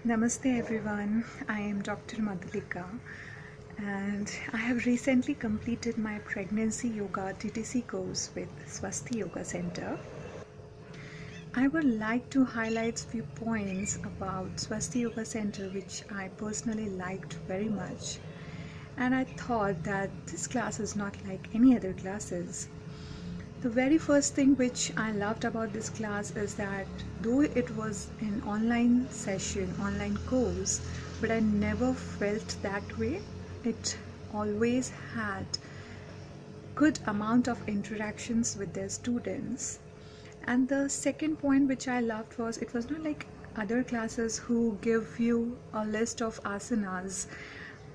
Namaste everyone, I am Dr. Madhulika and I have recently completed my Pregnancy Yoga TTC course with Swasthi Yoga Center. I would like to highlight few points about Swasthi Yoga Center which I personally liked very much, and I thought that this class is not like any other classes. The very first thing which I loved about this class is that though it was an online session, online course, but I never felt that way. It always had good amount of interactions with their students. And the second point which I loved was it was not like other classes who give you a list of asanas,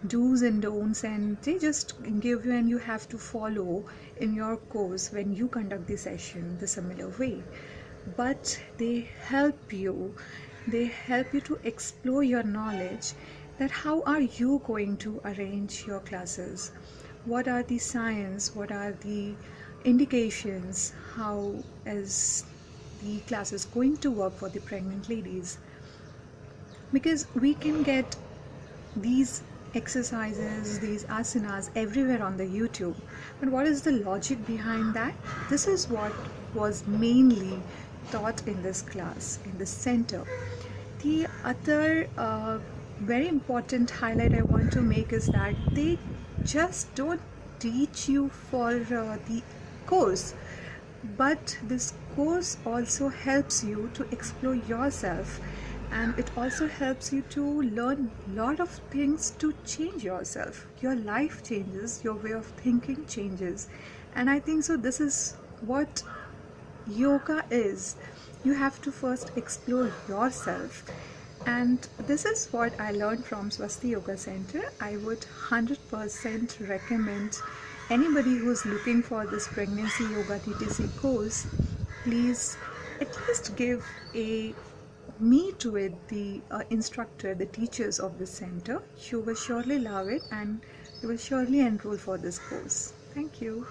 do's and don'ts, and they just give you and you have to follow in your course when you conduct the session the similar way. But they help you to explore your knowledge, that how are you going to arrange your classes, what are the signs, what are the indications, how is the classes going to work for the pregnant ladies, because we can get these exercises, these asanas everywhere on the YouTube, but what is the logic behind that? This is what was mainly taught in this class, in this center. The other very important highlight I want to make is that they just don't teach you for the course, but this course also helps you to explore yourself, and it also helps you to learn a lot of things to change yourself. Your life changes, your way of thinking changes, and I think so this is what yoga is. You have to first explore yourself, and this is what I learned from Swasthi Yoga Center. I would 100% recommend anybody who is looking for this Pregnancy Yoga TTC course, please at least give a meet with the instructor, the teachers of this center. You will surely love it and you will surely enroll for this course. Thank you.